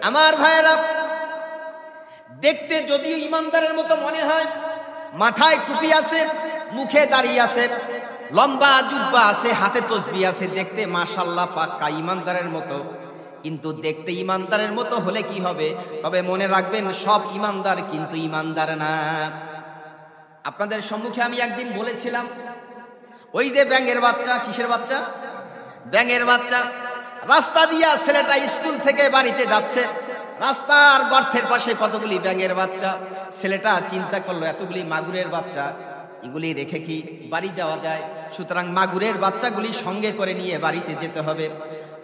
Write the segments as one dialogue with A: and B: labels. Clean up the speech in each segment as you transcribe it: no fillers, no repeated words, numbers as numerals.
A: আমার ভাইয়েরা, দেখতে যদিও ইমানদারের মতো মনে হয়, মাথায় টুপি আছে, মুখে দাঁড়িয়ে আছে, লম্বা জুব্বা আছে, হাতে তসবিহ আছে, দেখতে মাশাআল্লাহ পাক্কা ইমানদারের মতো, কিন্তু দেখতে ইমানদারের মতো হলে কি হবে? তবে মনে রাখবেন, সব ইমানদার কিন্তু ইমানদার না। আপনাদের সম্মুখে আমি একদিন বলেছিলাম, ওই যে ব্যাঙের বাচ্চা, কিসের বাচ্চা? ব্যাঙের বাচ্চা। রাস্তা দিয়া ছেলেটা স্কুল থেকে বাড়িতে যাচ্ছে, রাস্তার গর্তের পাশে কতগুলি ব্যাঙের বাচ্চা। ছেলেটা চিন্তা করলো, এতগুলি মাগুরের বাচ্চা, এগুলি রেখে কি বাড়ি যাওয়া যায়? সুতরাং মাগুরের বাচ্চাগুলি সঙ্গে করে নিয়ে বাড়িতে যেতে হবে।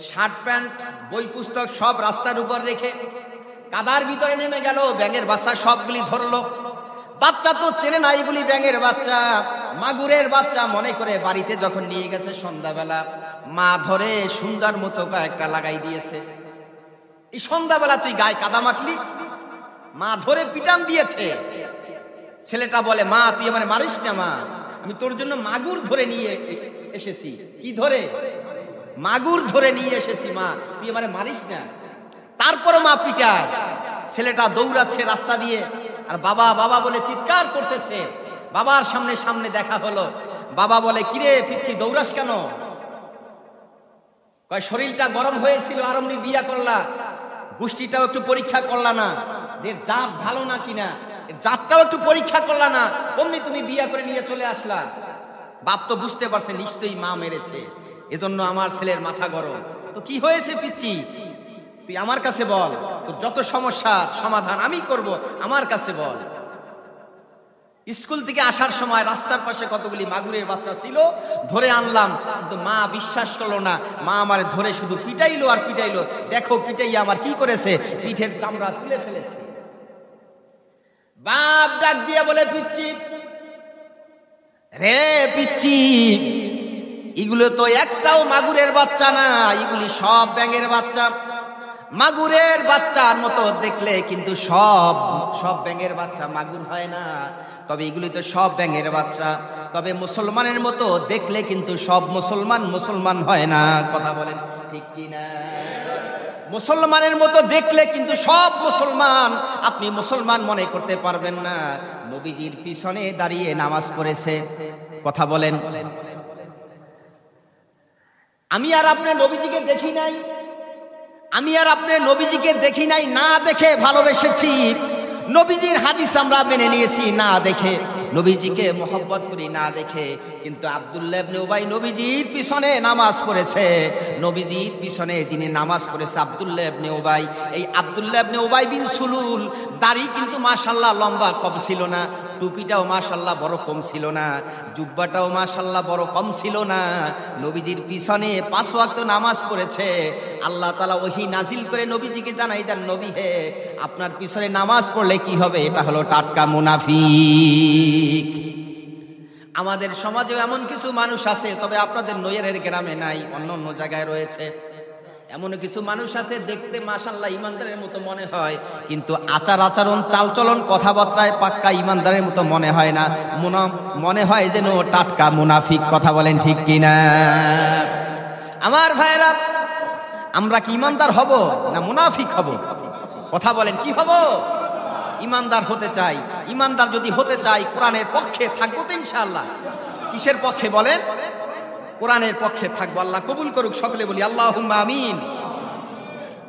A: শার্ট প্যান্ট বই পুস্তক সব রাস্তার উপর রেখে কাদার ভিতরে নেমে গেল, ব্যাঙের বাচ্চা সবগুলি ধরলো। বাচ্চা তো চেনে না এগুলি ব্যাঙের বাচ্চা, মাগুরের বাচ্চা মনে করে বাড়িতে যখন নিয়ে গেছে সন্ধ্যাবেলা, মা ধরে সুন্দর মতো কয়েকটা লাগাই দিয়েছে। এই সন্ধ্যাবেলা তুই গায়ে কাদা মাখলি? মা ধরে পিটান দিয়েছে। ছেলেটা বলে, মা তুই আমার মারিস না, মা আমি তোর জন্য মাগুর ধরে নিয়ে এসেছি। কি ধরে? মাগুর ধরে নিয়ে এসেছি, মা তুই আমার মারিস না। তারপরে মা পিটায়। ছেলেটা দৌড়াচ্ছে রাস্তা দিয়ে, আর বাবা বাবা বলে চিৎকার করতেছে। বাবার সামনে সামনে দেখা হলো। বাবা বলে, কিরে পিচ্ছি দৌড়াস কেন? কয় শরীরটা গরম হয়েছিল, আর অমনি বিয়া করলা, গোষ্ঠীটাও একটু পরীক্ষা করলা না, যে জাত ভালো না কিনা, জাতটাও একটু পরীক্ষা করলা না, অমনি তুমি বিয়া করে নিয়ে চলে আসলা। বাপ তো বুঝতে পারছে নিশ্চয়ই মা মেরেছে, এজন্য আমার ছেলের মাথা গরম। তো কি হয়েছে পিচ্ছি, তুই আমার কাছে বল, তোর যত সমস্যার সমাধান আমি করব, আমার কাছে বল। স্কুল থেকে আসার সময় রাস্তার পাশে কতগুলি মাগুরের বাচ্চা ছিল, ধরে আনলাম, কিন্তু মা বিশ্বাস করলো না। মা আমার ধরে শুধু পিটাইলো আর পিটাইলো। দেখো পিটাইয়া আমার কি করেছে, পিঠের চামড়া তুলে ফেলেছে। বাপ ডাক দিয়ে বলে, পিচ্ছি রে পিচ্ছি, এগুলো তো একটাও মাগুরের বাচ্চা না, এগুলি সব ব্যাঙের বাচ্চা। মাগুরের বাচ্চার মতো দেখলে কিন্তু সব ব্যাঙের বাচ্চা মাগুর হয় না, তবে এগুলি তো সব ব্যাঙের বাচ্চা। তবে মুসলমানের মতো দেখলে কিন্তু সব মুসলমান হয় না। কথা বলেন ঠিক কিনা? মুসলমানের মতো দেখলে কিন্তু সব মুসলমান আপনি মুসলমান মনে করতে পারবেন না। নবীজির পিছনে দাঁড়িয়ে নামাজ পড়েছে। কথা বলেন। আমি আর আপনি নবীজিকে দেখি নাই, আমি আর আপনি নবীজিকে দেখি নাই, না দেখে ভালোবেসেছি। নবীজির হাদিস আমরা মেনে নিয়েছি না দেখে, নবীজিকে মহব্বত করি না দেখে। কিন্তু আব্দুল্লাহ ইবনে উবাই নবীজির পিছনে নামাজ পড়েছে। নবীজির পিছনে যিনি নামাজ পড়েছে আব্দুল্লাহ ইবনে উবাই, এই আব্দুল্লাহ ইবনে উবাই বিন সুলুল, দাড়ি কিন্তু মাশাআল্লাহ লম্বা কম ছিল না, টুপিটাও মাশাআল্লাহ বড় কম ছিল না, জুব্বাটাও মাশাআল্লাহ বড় কম ছিল না। নবীজির পিছনে 5 ওয়াক্ত নামাজ পড়েছে। আল্লাহ তাআলা ওহী নাজিল করে নবীজিকে জানাই দেন, নবী হে, আপনার পিছনে নামাজ পড়লে কি হবে? এটা হলো টাটকা মুনাফিক। আমাদের সমাজেও এমন কিছু মানুষ আছে, তবে আপনাদের নৈয়ারের গ্রামে নাই, অন্য অন্য জায়গায় রয়েছে। এমন কিছু মানুষ আছে দেখতে মাশাআল্লাহ ইমানদারের মতো মনে হয়, কিন্তু আচার আচরণ চালচলন কথাবার্তায় পাক্কা ইমানদারের মতো মনে হয় না, মনে হয় যেন টাটকা মুনাফিক। কথা বলেন ঠিক কিনা? আমার ভাইরা, আমরা কি ইমানদার হব না মুনাফিক হব? কথা বলেন, কি হব? ইমানদার হতে চাই। ইমানদার যদি হতে চাই, কোরআনের পক্ষে থাকবো তো ইনশাআল্লাহ। কিসের পক্ষে বলেন? কোরআনের পক্ষে থাকবো। আল্লাহ কবুল করুক। সকলে বলি আল্লাহুম্মা আমিন।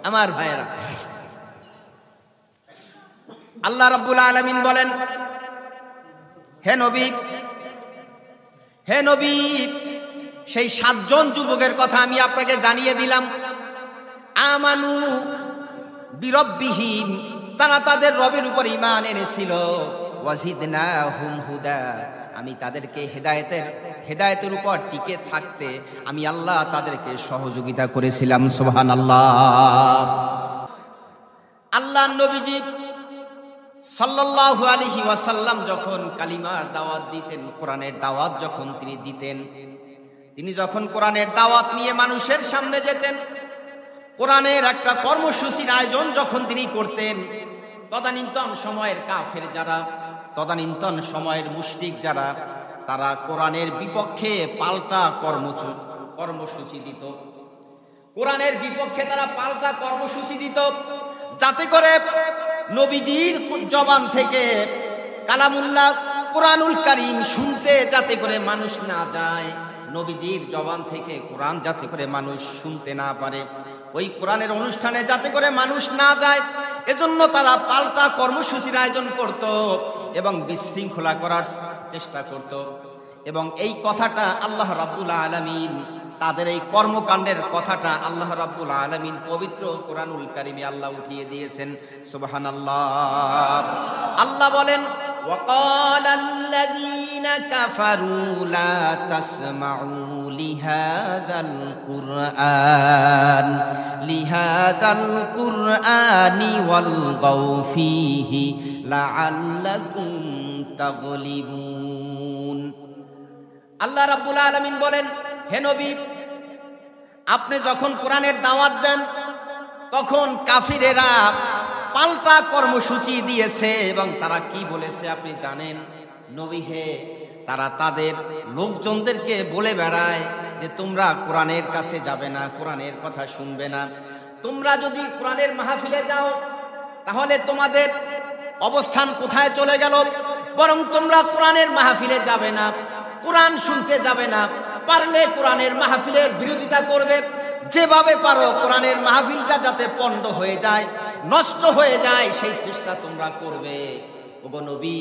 A: আমার ভাইয়েরা, আল্লাহ রাব্বুল আলামিন বলেন, হে নবী, সেই 7 জন যুবকের কথা আমি আপনাকে জানিয়ে দিলাম। আমানু বিরব্বিহিম, তারা তাদের রবের উপর ঈমান এনেছিল। ওয়াজিদনাহুম হুদা, আমি তাদেরকে হেদায়েতের উপর টিকে থাকতে আমি আল্লাহ তাদেরকে সহযোগিতা করেছিলাম। সুবহানাল্লাহ। আল্লাহর নবীজি সাল্লাল্লাহু আলাইহি ওয়াসাল্লাম যখন কালিমার দাওয়াত দিতেন, কোরআনের দাওয়াত যখন তিনি দিতেন, তিনি যখন কোরআনের দাওয়াত নিয়ে মানুষের সামনে যেতেন, কোরআনের একটা কর্মসূচির আয়োজন যখন তিনি করতেন, তদানীন্তন সময়ের কাফের যারা, তদানীন্তন সময়ের মুশরিক যারা, তারা কোরআনের বিপক্ষে পাল্টা কর্মসূচি দিত। কোরআনের বিপক্ষে তারা পাল্টা কর্মসূচি দিত। যাতে করে নবীজির জবান থেকে কালামুল্লাহ কোরআনুল কারীম শুনতে যাতে করে মানুষ না যায়, নবীজির জবান থেকে কোরআন যাতে করে মানুষ শুনতে না পারে, ওই কোরআনের অনুষ্ঠানে যাতে করে মানুষ না যায়, এজন্য তারা পাল্টা কর্মসূচির আয়োজন করত এবং বিশৃঙ্খলা করার চেষ্টা করত। এবং এই কথাটা আল্লাহ রাব্বুল আলামিন, তাদের এই কর্মকাণ্ডের কথাটা আল্লাহ রাব্বুল আলামিন পবিত্র কোরআনুল কারীমে আল্লাহ উঠিয়ে দিয়েছেন। সুবহানাল্লাহ। আল্লাহ বলেন, وقال الذين كفروا لا تسمعوا لهذا القرآن والغوا فيه لعلكم تغلبون। আল্লাহ রাব্বুল আলামিন বলেন, হে নবী, আপনি যখন কোরআনের দাওয়াত দেন তখন কাফিরেরা পাল্টা কর্মসূচি দিয়েছে এবং তারা কি বলেছে আপনি জানেন নবী হে? তারা তাদের লোকজনদেরকে বলে বেড়ায় যে তোমরা কোরআনের কাছে যাবে না, কোরআনের কথা শুনবে না। তোমরা যদি কোরআনের মাহফিলে যাও তাহলে তোমাদের অবস্থান কোথায় চলে গেল? বরং তোমরা কোরআনের মাহফিলে যাবে না, কোরআন শুনতে যাবে না, পারলে কোরআনের মাহফিলের বিরোধিতা করবে। যেভাবে পারো কোরআনের মাহফিলটা যাতে পণ্ড হয়ে যায়, নষ্ট হয়ে যায়, সেই চেষ্টা তোমরা করবে। ওগো নবী,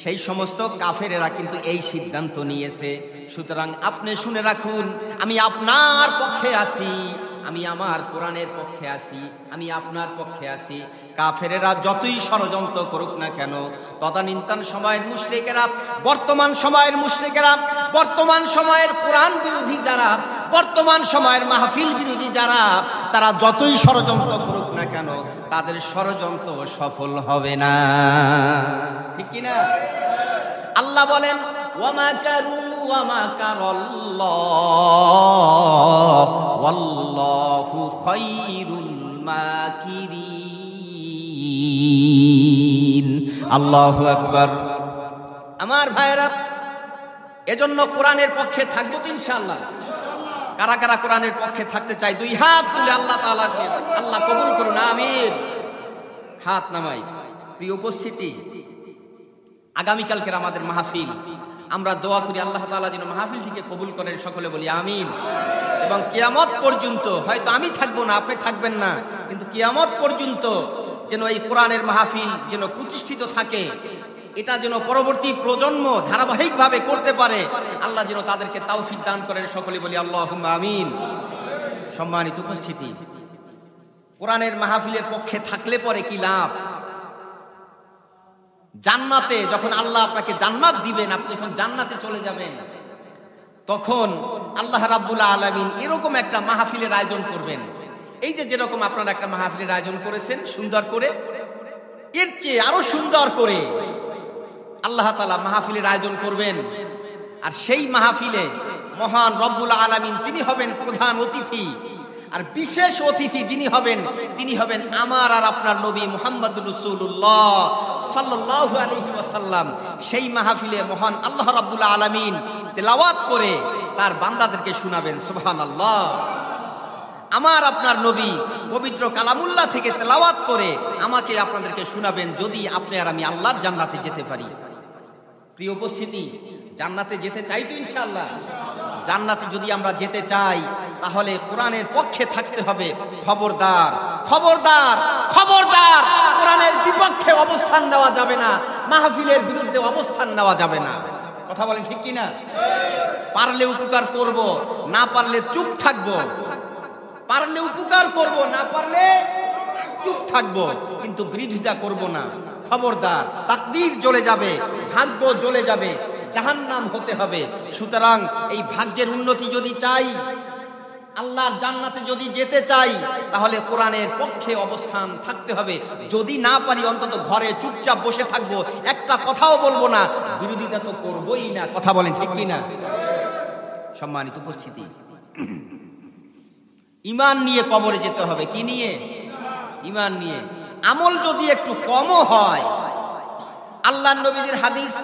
A: সেই সমস্ত কাফেরেরা কিন্তু এই সিদ্ধান্ত নিয়েছে। সুতরাং আপনি শুনে রাখুন, আমি আপনার পক্ষে আছি, আমি আমার কোরআনের পক্ষে আছি, আমি আপনার পক্ষে আছি। কাফেরেরা যতই ষড়যন্ত্র করুক না কেন, তদানীন্তন সময়ের মুশরিকেরা, বর্তমান সময়ের মুশরিকেরা, বর্তমান সময়ের কোরআন বিরোধী যারা, বর্তমান সময়ের মাহফিল বিরোধী যারা, তারা যতই ষড়যন্ত্র করুক না কেন, তাদের ষড়যন্ত্র সফল হবে না। ঠিক কি না? আল্লাহ বলেন, ওয়ামাকারু ওয়ামাকারাল্লাহ ওয়াল্লাহু খায়রুল মাকিরিন। আল্লাহু আকবার। আমার ভাইরা, এজন্য কোরআনের পক্ষে থাকবো তো ইনশাআল্লাহ। কারা কারা কোরআনের পক্ষে থাকতে চাই? দুই হাত তুলে আল্লাহ তাআলা, আল্লাহ কবুল করুন, আমিন। হাত নামাই। প্রিয় উপস্থিতি, আগামীকালকের আমাদের মাহফিল, আমরা দোয়া করি আল্লাহ তাআলা যেন মাহফিল থেকে কবুল করেন, সকলে বলি আমিন। এবং কিয়ামত পর্যন্ত, হয়তো আমি থাকবো না, আপনি থাকবেন না, কিন্তু কিয়ামত পর্যন্ত যেন এই কোরআনের মাহফিল যেন প্রতিষ্ঠিত থাকে, এটা যেন পরবর্তী প্রজন্ম ধারাবাহিকভাবে করতে পারে, আল্লাহ যেন তাদেরকে তৌফিক দান করেন, সকলে বলি আল্লাহুম্মা আমিন। সম্মানিত উপস্থিতি, কোরআনের মাহফিলের পক্ষে থাকলে পরে কি লাভ? জান্নাতে যখন আল্লাহ আপনাকে জান্নাত দিবেন, আপনি যখন জান্নাতে চলে যাবেন, তখন আল্লাহ রাব্বুল আলামিন এরকম একটা মাহফিলের আয়োজন করবেন। এই যে যেরকম আপনারা একটা মাহফিলের আয়োজন করেছেন সুন্দর করে, এর চেয়ে আরো সুন্দর করে আল্লাহ তাআলা মাহফিলের আয়োজন করবেন। আর সেই মাহফিলে মহান রব্বুল আলামিন তিনি হবেন প্রধান অতিথি, আর বিশেষ অতিথি যিনি হবেন তিনি হবেন আমার আর আপনার নবী মুহাম্মদুর রাসূলুল্লাহ সাল্লাল্লাহু আলাইহি ওয়াসাল্লাম। সেই মাহফিলে মহান আল্লাহ রাব্বুল আলামিন তেলাওয়াত করে তার বান্দাদেরকে শোনাবেন। সুবহানাল্লাহ। আমার আপনার নবী পবিত্র কালামুল্লাহ থেকে তেলাওয়াত করে আমাকে আপনাদেরকে শোনাবেন, যদি আপনি আর আমি আল্লাহর জান্নাতে যেতে পারি। প্রিয় উপস্থিতি, জান্নাতে যেতে চাই তো ইনশাআল্লাহ। জান্নাতে যদি আমরা যেতে চাই তাহলে কোরআনের পক্ষে থাকতে হবে। খবরদার, খবরদার, খবরদার, কোরআনের বিপক্ষে অবস্থান নেওয়া যাবে না, মাহফিলের বিরুদ্ধে অবস্থান নেওয়া যাবে না। কথা বলেন ঠিক কি না? পারলে উপকার করব, না পারলে চুপ থাকবো। পারলে উপকার করব, না পারলে চুপ থাকবো, কিন্তু বিরোধিতা করব না। খবরদার, তাকদীর জ্বলে যাবে, ভাগ্য জ্বলে যাবে, জাহান্নাম হতে হবে। সুতরাং এই ভাগ্যের উন্নতি যদি চাই, আল্লাহর জান্নাতে যদি যেতে চাই, তাহলে কোরআনের পক্ষে অবস্থান থাকতে হবে। যদি না পারি অন্তত ঘরে চুপচাপ বসে থাকবো, একটা কথাও বলবো না, বিরোধিতা তো করবোই না। কথা বলেন ঠিক কি না? সম্মানিত উপস্থিতি, ঈমান নিয়ে কবরে যেতে হবে। কি নিয়ে? ঈমান নিয়ে। আমল যদি একটু কমও হয়, আল্লাহর নবীর হাদিস,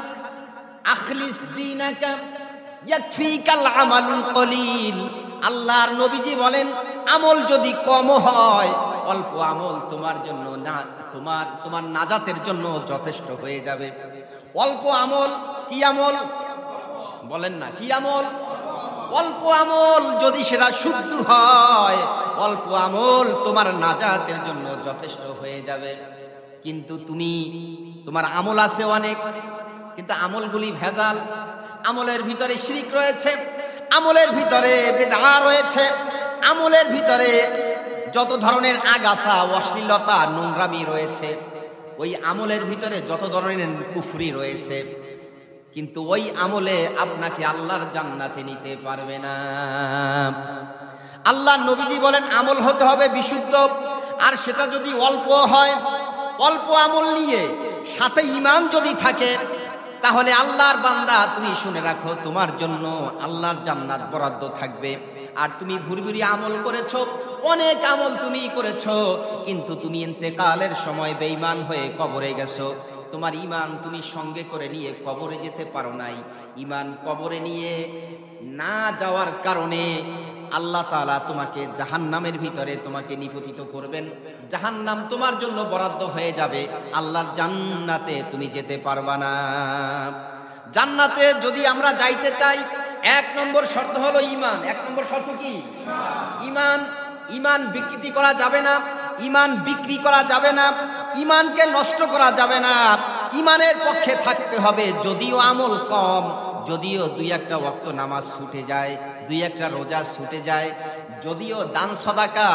A: আখলিস দীনাকা ইয়াকফিকাল আমালুল কলিল। আল্লাহর নবীজি বলেন, আমল যদি কম হয় অল্প আমল তোমার জন্য না, তোমার নাজাতের জন্য যথেষ্ট হয়ে যাবে। অল্প আমল কি আমল বলেন না, কি আমল? অল্প আমল যদি সেটা শুদ্ধ হয়, অল্প আমল তোমার নাজাতের জন্য যথেষ্ট হয়ে যাবে। কিন্তু তোমার আমল আছে অনেক, কিন্তু আমলগুলি ভেজাল, আমলের ভিতরে শিরক রয়েছে, আমলের ভিতরে বিদআত রয়েছে, আমলের ভিতরে যত ধরনের আগাছা অশ্লীলতা নোংরামি রয়েছে, ওই আমলের ভিতরে যত ধরনের কুফরি রয়েছে, কিন্তু ওই আমলে আপনাকে আল্লাহর জান্নাতে নিতে পারবে না। আল্লাহ নবীজি বলেন আমল হতে হবে বিশুদ্ধ, আর সেটা যদি অল্প হয়, অল্প আমল নিয়ে সাথে ঈমান যদি থাকে, তাহলে আল্লাহর বান্দা তুমি শুনে রাখো, তোমার জন্য আল্লাহর জান্নাত বরাদ্দ থাকবে। আর তুমি ভুরভুরি আমল করেছো, অনেক আমল তুমি করেছো, কিন্তু তুমি ইন্তেকালের সময় বেঈমান হয়ে কবরে গেছো, তোমার ঈমান তুমি সঙ্গে করে নিয়ে কবরে যেতে পারো নাই। ঈমান কবরে নিয়ে না যাওয়ার কারণে আল্লাহ তাআলা তোমাকে জাহান্নামের ভিতরে তোমাকে নিপতিত করবেন, জাহান্নাম তোমার জন্য বরাদ্দ হয়ে যাবে, আল্লাহর জান্নাতে তুমি যেতে পারবা না। জান্নাতে যদি আমরা যাইতে চাই, এক নম্বর শর্ত হলো ঈমান। এক নম্বর শর্ত কি? ঈমান। ঈমান বিকৃতি করা যাবে না, ঈমান বিক্রি করা যাবে না, ঈমানকে নষ্ট করা যাবে না, ঈমানের পক্ষে থাকতে হবে। যদিও আমল কম, যদিও দুই একটা ওয়াক্ত নামাজ ছুটে যায়, দুই একটা রোজা ছুটে যায়, যদিও দান সদাকা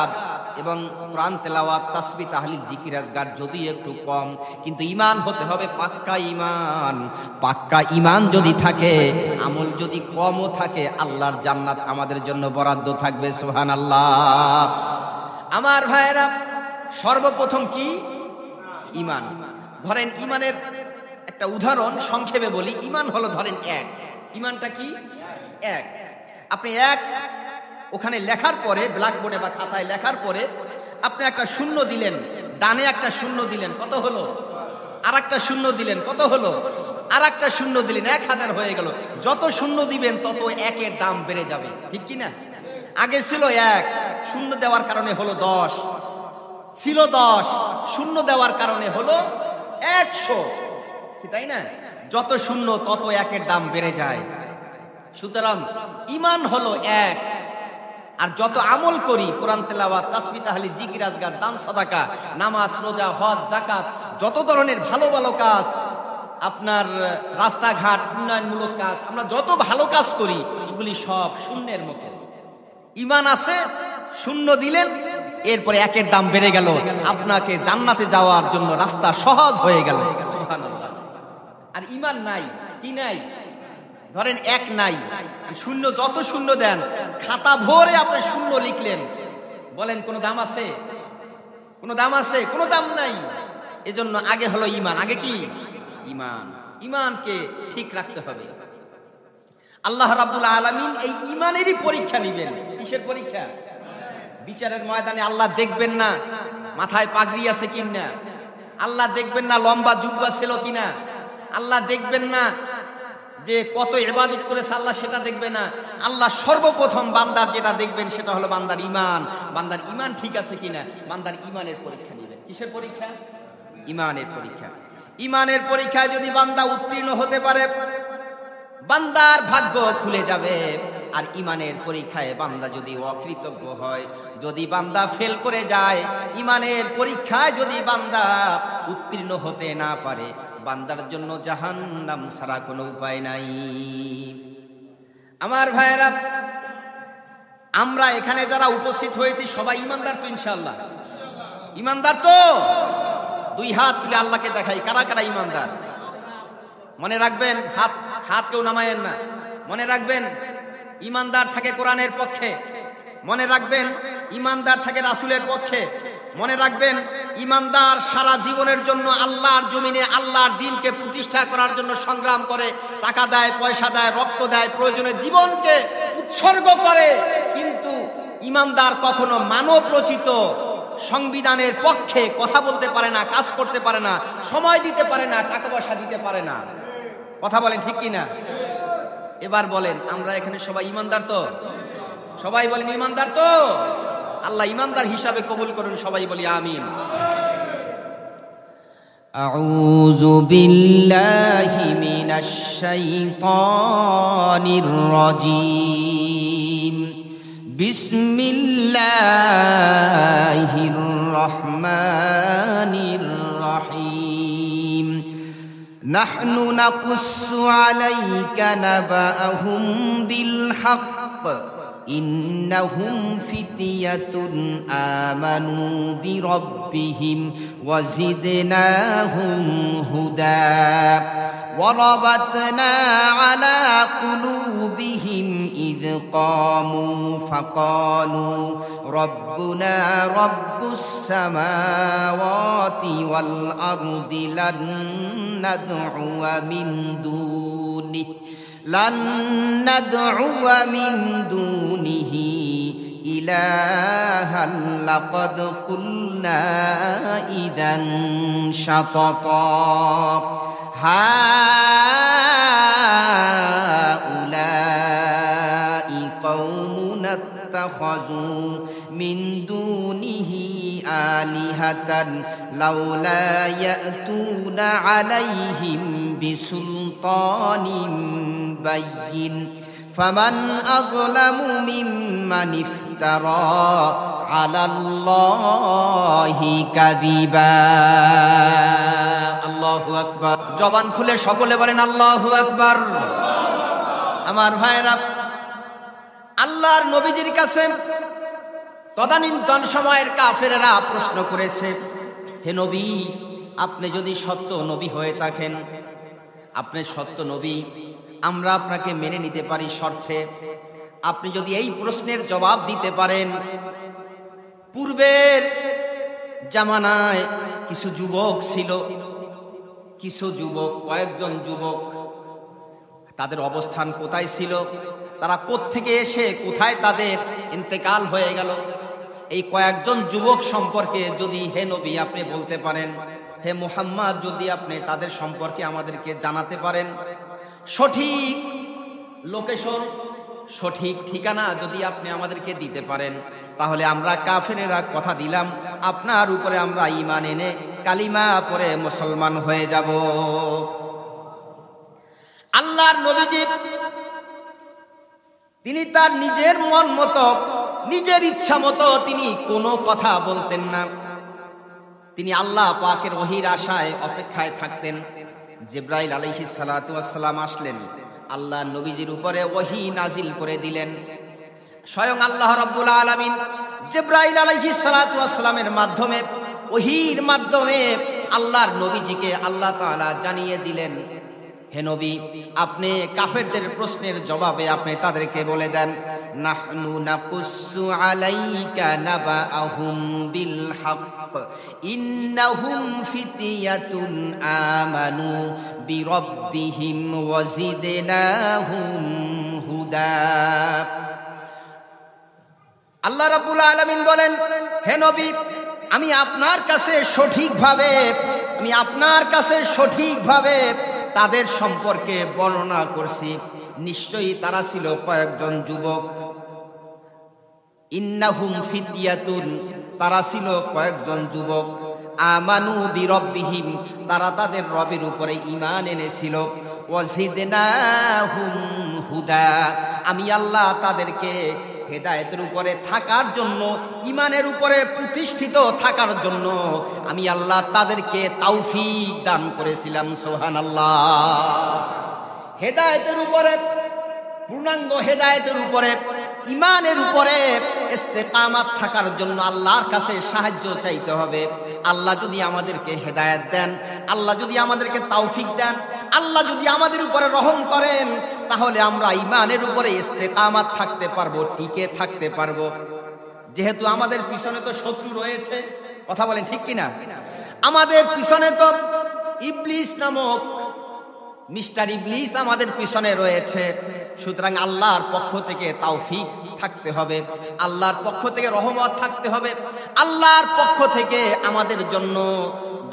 A: এবং কোরআন তেলাওয়াত তাসবিহ তাহলিল জিকির আজকার যদিও একটু কম, কিন্তু ঈমান হতে হবে পাক্কা ঈমান। পাক্কা ঈমান যদি থাকে, আমল যদি কমও থাকে, আল্লাহর জান্নাত আমাদের জন্য বরাদ্দ থাকবে। সুবহানাল্লাহ। আমার ভাইয়েরা, সর্বপ্রথম কি? ঈমান। ধরেন ঈমানের একটা উদাহরণ সংক্ষেপে বলি। ঈমান হলো ধরেন এক। ঈমানটা কি? এক। আপনি এক ওখানে লেখার পরে, ব্ল্যাকবোর্ডে বা খাতায় লেখার পরে আপনি একটা শূন্য দিলেন, ডানে একটা শূন্য দিলেন, কত হলো? আর একটা শূন্য দিলেন, কত হলো? আর একটা শূন্য দিলেন, 1000 হয়ে গেল। যত শূন্য দিবেন তত একের দাম বেড়ে যাবে, ঠিক কি না? আগে ছিল 1, শূন্য দেওয়ার কারণে হলো 10, ছিল 10, শূন্য দেওয়ার কারণে হলো 100, তাই না? যত শূন্য তত একের দাম বেড়ে যায়। সুতরাং ঈমান হলো এক। আর যত আমল করি, কোরআন তেলাওয়াত, তাসবিহ তাহলিল জিকির আজকার, দান সাদাকা, নামাজ রোজা হজ যাকাত, যত ধরনের ভালো ভালো কাজ, আপনার রাস্তাঘাট উন্নয়নমূলক কাজ, আমরা যত ভালো কাজ করি, এগুলি সব শূন্যের মতো। ঈমান আছে, শূন্য দিলেন, এরপরে একের দাম বেড়ে গেল, আপনাকে জান্নাতে যাওয়ার জন্য রাস্তা সহজ হয়ে গেল। সুবহানাল্লাহ। আর ঈমান নাই, কি নাই? ধরেন এক নাই, শূন্য, যত শূন্য দেন, খাতা ভরে আপনি শূন্য লিখলেন, বলেন কোনো দাম আছে? কোনো দাম আছে? কোনো দাম নাই। এজন্য আগে হলো ঈমান। আগে কি? ঈমান। ঈমানকে ঠিক রাখতে হবে। আল্লাহ রাব্বুল আলামিন এই ঈমানেরই পরীক্ষা নেবেন। কিসের পরীক্ষা? বিচারের ময়দানে আল্লাহ দেখবেন না মাথায় পাগড়ি আছে কিনা, আল্লাহ দেখবেন না লম্বা জুব্বা ছিল কিনা, আল্লাহ দেখবেন না যে কত ইবাদত করেছে, আল্লাহ সেটা দেখবে না। আল্লাহ সর্বপ্রথম বান্দার যেটা দেখবেন সেটা হলো বান্দার ঈমান। বান্দার ঈমান ঠিক আছে কিনা, বান্দার ঈমানের পরীক্ষা নেবেন। কিসের পরীক্ষা? ঈমানের পরীক্ষা। ঈমানের পরীক্ষায় যদি বান্দা উত্তীর্ণ হতে পারে, বান্দার ভাগ্য খুলে যাবে। আর ঈমানের পরীক্ষায় বান্দা যদি অকৃতজ্ঞ হয়, যদি বান্দা ফেল করে যায়, ঈমানের পরীক্ষায় যদি বান্দা উত্তীর্ণ হতে না পারে, বান্দার জন্য জাহান্নাম ছাড়া কোনো উপায় নাই। আমার ভাইয়েরা, আমরা এখানে যারা উপস্থিত হয়েছি সবাই ঈমানদার তো? ইনশাআল্লাহ ঈমানদার তো? দুই হাত তুলে আল্লাহকে দেখাই, কারা কারা ঈমানদার? মনে রাখবেন, হাত হাত কেউ নামায়েন না। মনে রাখবেন, ঈমানদার থাকে কোরআনের পক্ষে, মনে রাখবেন ঈমানদার থাকে রাসূলের পক্ষে, মনে রাখবেন ঈমানদার সারা জীবনের জন্য আল্লাহর জমিনে আল্লাহর দ্বীনকে প্রতিষ্ঠা করার জন্য সংগ্রাম করে, টাকা দেয়, পয়সা দেয়, রক্ত দেয়, প্রয়োজনে জীবনকে উৎসর্গ করে। কিন্তু ঈমানদার কখনো মানব রচিত সংবিধানের পক্ষে কথা বলতে পারে না, কাজ করতে পারে না, সময় দিতে পারে না, টাকা পয়সা দিতে পারে না। কথা বলেন ঠিক কিনা? এবার বলেন, আমরা এখানে সবাই ঈমানদার তো? সবাই বলেন ঈমানদার তো? আল্লাহ ইমানদার হিসাবে কবুল করুন, সবাই বলি আমিন। আউযু বিল্লাহি মিনাশ শাইতানির রাজীম। বিসমিল্লাহির রহমানির রহিম। নাহনু নাকুসসু আলাইকা নাবাআহুম বিল হক ইন্নাহুম ফিতয়াতুন আমানু বিরাব্বিহিম ওয়াজিদনাহুম হুদা ওয়ারাবাতনা আলা কুলুবিহিম ইয কামু ফাকালু রব্বুনা রব্বুস সামাওয়াতি ওয়াল আরদি লান নাদউয়া মিন দুনিহি ইলাহান লাকাদ কুলনা ইযান শাতাতা হাউলাই কওমুন আত্তাখাযু মিন দুনিহি আলিহাতান লাউলা ইয়াতুনা আলাইহিম বিসুলতানিন বাইয়িন ফামান আযলামু মিম্মান ইফতারা আলাল্লাহি কাযিবা। আল্লাহু আকবার। জবান খুলে সকলে বলেন আল্লাহু আকবার। আমার ভাইরা, আল্লাহর নবীজির কাছে তদানীন্তন সময়ের কাফেরেরা প্রশ্ন করেছে, হে নবী, আপনি যদি সত্য নবী হয়ে থাকেন, আপনি সত্য নবী, আমরা আপনাকে মেনে নিতে পারি শর্তে আপনি যদি এই প্রশ্নের জবাব দিতে পারেন। পূর্বের জামানায় কিছু যুবক ছিল, কয়েকজন যুবক, তাদের অবস্থান কোথায় ছিল, তারা কোত্থেকে এসে কোথায় তাদের ইন্তেকাল হয়ে গেল, এই কয়েকজন যুবক সম্পর্কে যদি হে নবী আপনি বলতে পারেন, হে মুহাম্মদ যদি আপনি তাদের সম্পর্কে আমাদেরকে জানাতে পারেন, সঠিক লোকেশন, সঠিক ঠিকানা যদি আপনি আমাদেরকে দিতে পারেন, তাহলে আমরা কাফেরেরা কথা দিলাম আপনার উপরে আমরা ঈমান এনে কালিমা পড়ে মুসলমান হয়ে যাব। আল্লাহর নবীজি তিনি তার নিজের মন মতো, নিজের ইচ্ছা মতো তিনি কোনো কথা বলতেন না। তিনি আল্লাহ পাকের ওহীর আশায় অপেক্ষায় থাকতেন। জিবরাইল আলাইহিস সালাতু ওয়াস সালাম আসলেন, আল্লাহ নবীজির উপরে ওহী নাজিল করে দিলেন। স্বয়ং আল্লাহ রাব্বুল আলামিন জিবরাইল আলাইহিস সালাতু ওয়াস সালামের মাধ্যমে, ওহীর মাধ্যমে আল্লাহর নবীজিকে আল্লাহ তাআলা জানিয়ে দিলেন, হে নবী, আপনি কাফেরদের প্রশ্নের জবাবে আপনি তাদেরকে বলে দেন, নাহনু নাকুসসু আলাইকা নাবাআহুম বিল হক ইন্নাহুম ফিতয়াতুন আমানু বিরাব্বিহিম ওয়াজিদনাহুম হুদা। আল্লাহ রাব্বুল আলামিন বলেন, হে নবী, আমি আপনার কাছে সঠিকভাবে তাদের সম্পর্কে বর্ণনা করছি। নিশ্চয়ই তারা ছিল কয়েকজন যুবক। ইন্নাহুম ফিতয়াতুন, তারা ছিল কয়েকজন যুবক। আমানু বিরাব্বিহিম, তারা তাদের রবের উপরে ঈমান এনেছিল। ওয়াজিদনাহুম হুদা, আমি আল্লাহ তাদেরকে হেদায়েতের উপরে থাকার জন্য, ঈমানের উপরে প্রতিষ্ঠিত থাকার জন্য আমি আল্লাহ তাদেরকে তৌফিক দান করেছিলাম। সুবহানাল্লাহ। হেদায়েতের উপরে, পূর্ণাঙ্গ হেদায়েতের উপরে, ঈমানের উপরে ইস্তেকামাত থাকার জন্য আল্লাহর কাছে সাহায্য চাইতে হবে। আল্লাহ যদি আমাদেরকে হেদায়েত দেন, আল্লাহ যদি আমাদেরকে তৌফিক দেন, আল্লাহ যদি আমাদের উপরে রহম করেন, তাহলে আমরা ঈমানের উপরে ইস্তেকামাত থাকতে পারবো, টিকে থাকতে পারবো। যেহেতু আমাদের পিছনে তো শত্রু রয়েছে, কথা বলেন ঠিক কিনা? আমাদের পিছনে তো ইবলিস নামক মিস্টার ইবলিস আমাদের পিছনে রয়েছে। সুতরাং আল্লাহর পক্ষ থেকে তৌফিক থাকতে হবে, আল্লাহর পক্ষ থেকে রহমত থাকতে হবে, আল্লাহর পক্ষ থেকে আমাদের জন্য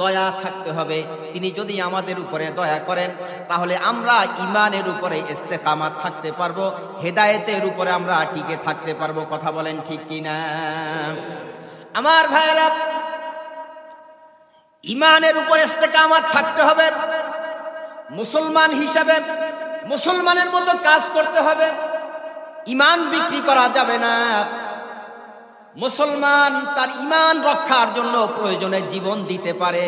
A: দয়া থাকতে হবে। তিনি যদি আমাদের উপরে দয়া করেন তাহলে আমরা ঈমানের উপরে ইস্তেকামাত থাকতে পারবো, হেদায়েতের উপরে আমরা টিকে থাকতে পারবো। কথা বলেন ঠিক কিনা? আমার ভাইয়েরা, ঈমানের উপরে ইস্তেকামাত থাকতে হবে। মুসলমান হিসাবে মুসলমানের মতো কাজ করতে হবে। ঈমান বিক্রি করা যাবে না। মুসলমান তার ঈমান রক্ষার জন্য প্রয়োজনে জীবন দিতে পারে,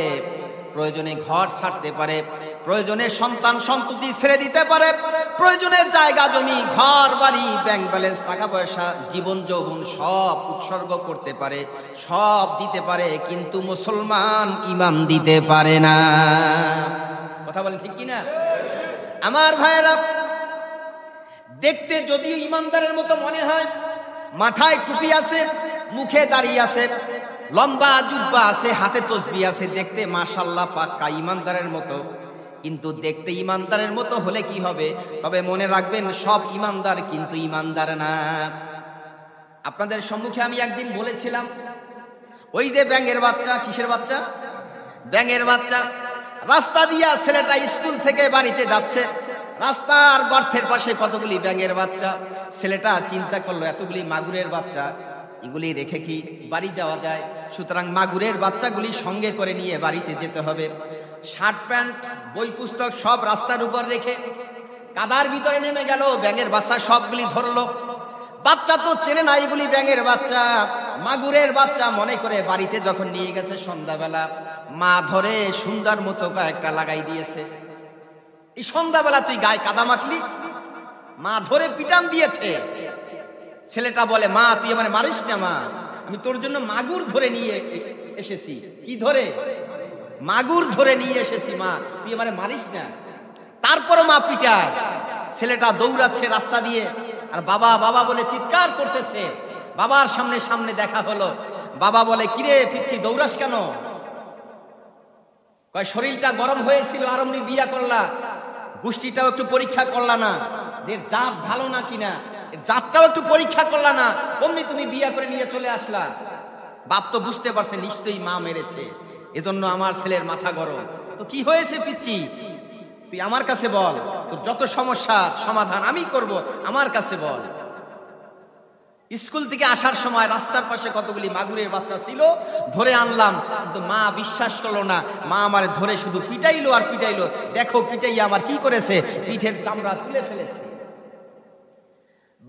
A: প্রয়োজনে ঘর ছাড়তে পারে, প্রয়োজনে সন্তান সন্ততি ছেড়ে দিতে পারে, প্রয়োজনে জায়গা জমি ঘর বাড়ি ব্যাংক ব্যালেন্স টাকা পয়সা জীবন যৌবন সব উৎসর্গ করতে পারে, সব দিতে পারে, কিন্তু মুসলমান ঈমান দিতে পারে না। কথা বলেন ঠিক কিনা? আমার ভাইয়েরা, দেখতে যদিও ঈমানদারের মতো মনে হয়, মাথায় টুপি আছে, মুখে দাঁড়িয়ে আছে, লম্বা জুব্বা আছে, হাতে তসবিহ আছে, দেখতে মাশাআল্লাহ পাক্কা ঈমানদারের মতো, কিন্তু দেখতে ঈমানদারের মতো হলে কি হবে? তবে মনে রাখবেন সব ঈমানদার কিন্তু ঈমানদার না। আপনাদের সম্মুখে আমি একদিন বলেছিলাম, ওই যে ব্যাঙের বাচ্চা, কিসের বাচ্চা? ব্যাঙের বাচ্চা। রাস্তা দিয়া ছেলেটা স্কুল থেকে বাড়িতে যাচ্ছে, রাস্তার গর্তের পাশে কতগুলি ব্যাঙের বাচ্চা। ছেলেটা চিন্তা করলো এতগুলি মাগুরের বাচ্চা, এগুলি রেখে কি বাড়ি যাওয়া যায়? সুতরাং মাগুরের বাচ্চাগুলি সঙ্গে করে নিয়ে বাড়িতে যেতে হবে। শার্ট প্যান্ট বই পুস্তক সব রাস্তার উপর রেখে কাদার ভিতরে নেমে গেল, ব্যাঙের বাচ্চা সবগুলি ধরলো। বাচ্চা তো চেনে না এগুলি ব্যাঙের বাচ্চা, মাগুরের বাচ্চা মনে করে বাড়িতে যখন নিয়ে গেছে সন্ধ্যাবেলা, মা ধরে সুন্দর মতো কয়েকটা লাগাই দিয়েছে। এই সন্ধ্যাবেলা তুই গায়ে কাদা মাখলি? মা ধরে পিটান দিয়েছে। ছেলেটা বলে, মা তুই আমার মারিস না, মা আমি তোর জন্য মাগুর ধরে নিয়ে এসেছি। কি ধরে? মাগুর ধরে নিয়ে এসেছি, মা তুই আমার মারিস না। তারপরও মা পিটায়। ছেলেটা দৌড়াচ্ছে রাস্তা দিয়ে, আর বাবা বাবা বলে চিৎকার করতেছে। বাবার সামনে সামনে দেখা হলো। বাবা বলে, কিরে পিচ্ছি দৌড়াস কেন? কয় শরীরটা গরম হয়েছিল, আর অমনি বিয়া করলা, গোষ্ঠীটাও একটু পরীক্ষা করলা না, যে জাত ভালো না কিনা, জাতটাও একটু পরীক্ষা করলা না, অমনি তুমি বিয়া করে নিয়ে চলে আসলা। বাপ তো বুঝতে পারছে নিশ্চয়ই মা মেরেছে, এজন্য আমার ছেলের মাথা গরম। তো কি হয়েছে পিচ্ছি, তুই আমার কাছে বল, তোর যত সমস্যার সমাধান আমি করব, আমার কাছে বল। স্কুল থেকে আসার সময় রাস্তার পাশে কতগুলি মাগুরের বাচ্চা ছিল, ধরে আনলাম, কিন্তু মা বিশ্বাস করলো না। মা আমার ধরে শুধু পিটাইলো আর পিটাইলো। দেখো পিটাইয়া আমার কি করেছে, পিঠের চামড়া তুলে ফেলেছে।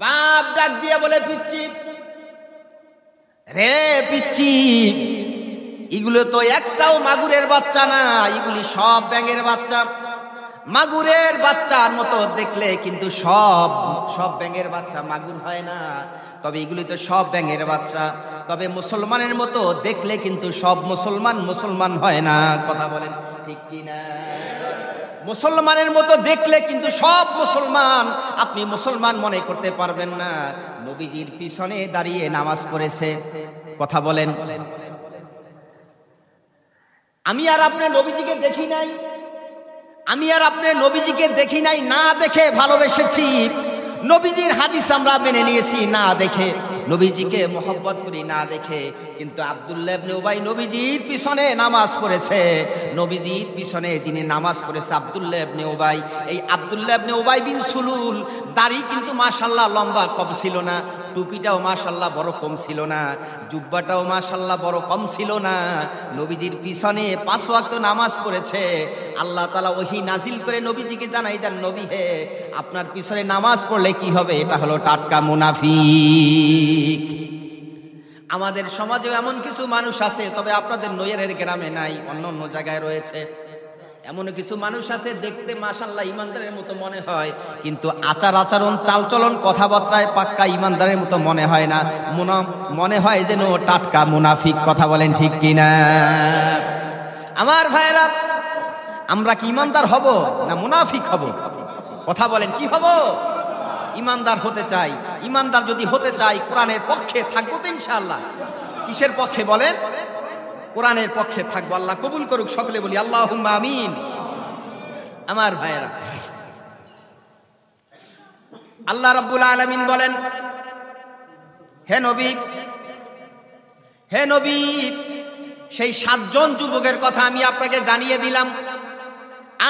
A: বাপ ডাক দিয়ে বলে, পিচ্ছি রে পিচ্ছি, এগুলো তো একটাও মাগুরের বাচ্চা না, এগুলি সব ব্যাঙের বাচ্চা। মাগুরের বাচ্চার মতো দেখলে কিন্তু সব ব্যাঙের বাচ্চা মাগুর হয় না, তবে এগুলি তো সব ব্যাঙের বাচ্চা। তবে মুসলমানের মতো দেখলে কিন্তু সব মুসলমান হয় না। কথা বলেন ঠিক কিনা? মুসলমানের মতো দেখলে কিন্তু সব মুসলমান আপনি মুসলমান মনে করতে পারবেন না। নবীজির পিছনে দাঁড়িয়ে নামাজ পড়েছে। কথা বলেন। আমি আর আপনি নবীজিকে দেখি নাই, আমি আর আপনি নবীজিকে দেখি নাই, না দেখে ভালোবেসেছি। নবীজির হাদিস আমরা মেনে নিয়েছি না দেখে, নবীজিকে মহব্বত করি না দেখে। কিন্তু আব্দুল্লাহ ইবনে উবাই নবীজির পিছনে নামাজ পড়েছে। নবীজির পিছনে যিনি নামাজ পড়েছে আব্দুল্লাহ ইবনে উবাই, এই আব্দুল্লাহ ইবনে উবাই বিন সুলুল, দাড়ি কিন্তু মাশাআল্লাহ লম্বা কম ছিল না, টুপিটাও মাশাআল্লাহ বড় কম ছিল না, জুব্বাটাও মাশাআল্লাহ বড় কম ছিল না। নবীজির পিছনে 5 ওয়াক্ত নামাজ পড়েছে। আল্লাহ তাআলা ওহী নাজিল করে নবীজিকে জানাই দেন, নবী হে আপনার পিছনে নামাজ পড়লে কি হবে? এটা হলো টাটকা মুনাফিক। আমাদের সমাজেও এমন কিছু মানুষ আছে, তবে আপনাদের নৈয়ারের গ্রামে নাই, অন্য অন্য জায়গায় রয়েছে। এমন কিছু মানুষ আছে দেখতে মাশাআল্লাহ ইমানদারের মতো মনে হয়, কিন্তু আচার আচরণ চালচলন কথাবার্তায় পাক্কা ইমানদারের মতো মনে হয় না, মনে হয় যেন টাটকা মুনাফিক। কথা বলেন ঠিক কিনা? আমার ভাইরা, আমরা কি ইমানদার হব না মুনাফিক হব? কথা বলেন, কি হব? ইমানদার হতে চাই। ইমানদার যদি হতে চাই কোরআনের পক্ষে থাকবো তো ইনশাআল্লাহ। কিসের পক্ষে বলেন? কোরআনের পক্ষে থাকবো। আল্লাহ কবুল করুক, সকলে বলি আল্লাহুম্মা আমিন। আমার ভাইয়েরা, আল্লাহ রাব্বুল আলামিন বলেন, হে নবী সেই 7 জন যুবকের কথা আমি আপনাকে জানিয়ে দিলাম।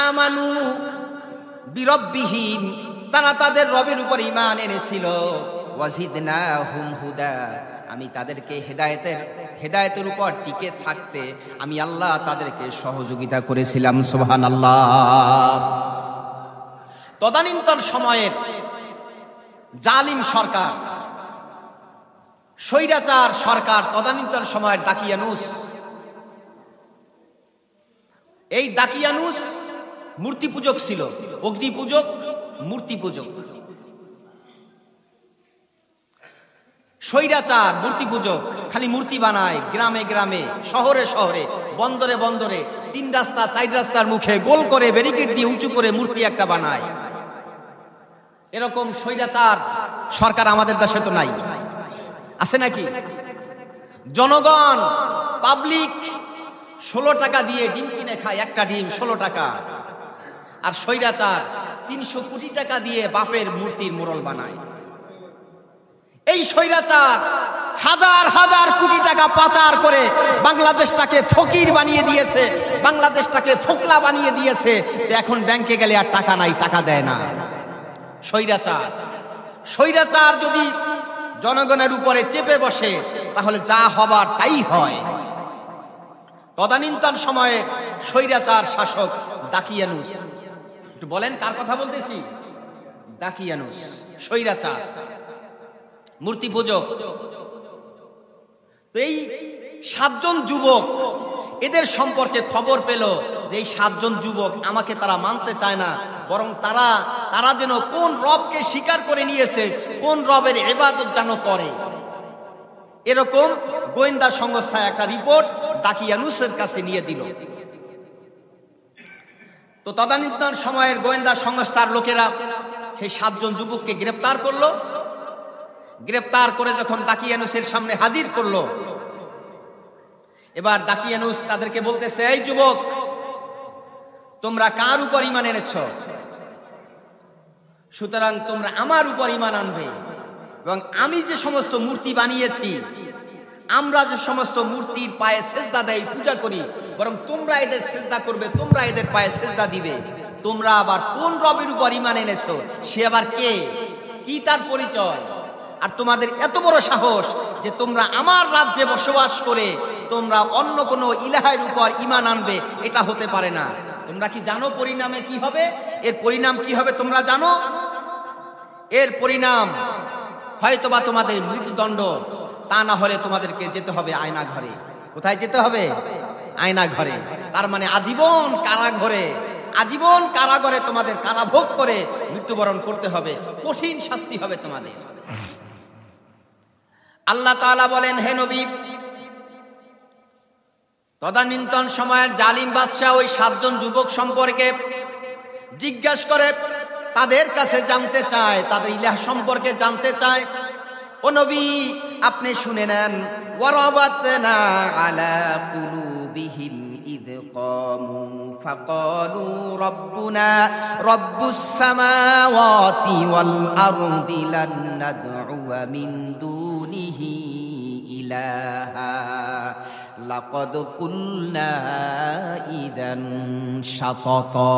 A: আমানু বিরব্বিহিম, তারা তাদের রবের উপর ঈমান এনেছিল। ওয়াজিদনাহুম হুদা, আমি তাদেরকে হেদায়েতের উপর টিকে থাকতে আমি আল্লাহ তাদেরকে সহযোগিতা করেছিলাম। সুবহানাল্লাহ। তদানীন্তন সময়ের জালিম সরকার, স্বৈরাচার সরকার, তদানীন্তন সময়ের দাকিয়ানুস, এই দাকিয়ানুস মূর্তি পূজক ছিল, অগ্নি পূজক, মূর্তি পূজক। স্বৈরাচার মূর্তি পূজক, খালি মূর্তি বানায় গ্রামে গ্রামে, শহরে শহরে, বন্দরে বন্দরে, 3 রাস্তা 4 রাস্তার মুখে গোল করে ব্যারিকেড দিয়ে উঁচু করে মূর্তি একটা বানায়। এরকম স্বৈরাচার সরকার আমাদের দেশে তো নাই, আছে নাকি? জনগণ, পাবলিক 16 টাকা দিয়ে ডিম কিনে খায়, একটা ডিম 16 টাকা। আর স্বৈরাচার 300 কোটি টাকা দিয়ে বাপের মূর্তির মোড়ল বানায়। এই স্বৈরাচার হাজার হাজার কোটি টাকা পাচার করে বাংলাদেশটাকে ফকির বানিয়ে দিয়েছে, বাংলাদেশটাকে ফোকলা বানিয়ে দিয়েছে। এখন ব্যাংকে গেলে আর টাকা নাই, টাকা দেয় না। স্বৈরাচার যদি জনগণের উপরে চেপে বসে তাহলে যা হবার তাই হয়। তদানীন্তন সময়ে স্বৈরাচার শাসক দাকিয়ানুস, একটু বলেন কার কথা বলতেছি? দাকিয়ানুস, স্বৈরাচার, মূর্তি পূজক। তো এই 7 জন যুবক, এদের সম্পর্কে খবর পেল যে এই 7 জন যুবক আমাকে তারা মানতে চায় না, বরং তারা যেন কোন রবকে স্বীকার করে নিয়েছে, কোন রবের ইবাদত যেন করে। এরকম গোয়েন্দা সংস্থা একটা রিপোর্ট দাকিয়ানুসের কাছে নিয়ে দিল। তো তদানীন্তন সময়ের গোয়েন্দা সংস্থার লোকেরা সেই 7 জন যুবককে গ্রেফতার করলো। গ্রেফতার করে যখন দাকিয়ানুসের সামনে হাজির করলো, এবার দাকিয়ানুস তাদেরকে বলতেছে, এই যুবক, তোমরা কার উপর ঈমান এনেছ? সুতরাং তোমরা আমার উপর ঈমান আনবে, এবং আমি যে সমস্ত মূর্তি বানিয়েছি, আমরা যে সমস্ত মূর্তির পায়ে সেজদা দেই, পূজা করি, বরং তোমরা এদের সেজদা করবে, তোমরা এদের পায়ে সেজদা দিবে। তোমরা আবার কোন রবের উপর ঈমান এনেছো? সে আবার কে? কি তার পরিচয়? আর তোমাদের এত বড় সাহস যে তোমরা আমার রাজ্যে বসবাস করে তোমরা অন্য কোনো ইলাহের উপর ঈমান আনবে? এটা হতে পারে না। তোমরা কি জানো পরিণামে কি হবে? এর পরিণাম কি হবে তোমরা জানো? এর পরিণাম হয়তোবা তোমাদের মৃত্যুদণ্ড, তা না হলে তোমাদেরকে যেতে হবে আয়না ঘরে। কোথায় যেতে হবে? আয়না ঘরে। তার মানে আজীবন কারাঘরে, আজীবন কারাগারে তোমাদের কারাভোগ করে মৃত্যুবরণ করতে হবে, কঠিন শাস্তি হবে তোমাদের। আল্লাহ তাআলা বলেন, হে নবী, তদানীন্তন সময়ের জালিম বাদশা ওই 7 জন যুবক সম্পর্কে জিজ্ঞাসা করে, তাদের কাছে জানতে চায়, তাদের ইলাহ সম্পর্কে জানতে চায়। ও নবী, আপনি শুনে নেন। ওয়ারাবাতনা আলা কুলুবিহিম ইয কামু ফাকালু রাব্বুনা রাব্বুস সামাওয়াতি ওয়াল আরদি লান নাদ'উ মিন দুনিহি ইলাহা লাকাদ কুলনা ইযান শাতাতা।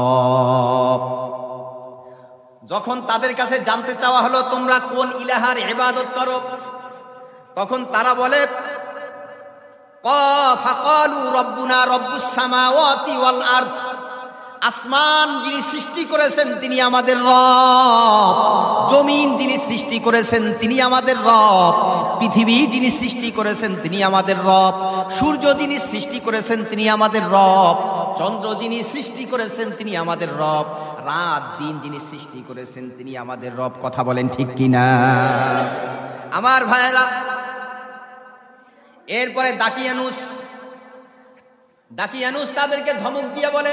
A: যখন তাদের কাছে জানতে চাওয়া হলো তোমরা কোন ইলাহার ইবাদত করো, তখন তারা বলে, ফাকালু রাব্বুনা রাব্বুস সামাওয়াতি ওয়াল আরদ, আসমান যিনি সৃষ্টি করেছেন তিনি আমাদের রব, জমিন যিনি সৃষ্টি করেছেন তিনি আমাদের রব, পৃথিবী যিনি সৃষ্টি করেছেন তিনি আমাদের রব, সূর্য যিনি সৃষ্টি করেছেন তিনি আমাদের রব, চন্দ্র যিনি সৃষ্টি করেছেন তিনি আমাদের রব, রাত দিন যিনি সৃষ্টি করেছেন তিনি আমাদের রব। কথা বলেন ঠিক কিনা আমার ভাইয়েরা? এরপরে দাকিয়ানুস তাদেরকে ধমক দিয়ে বলে,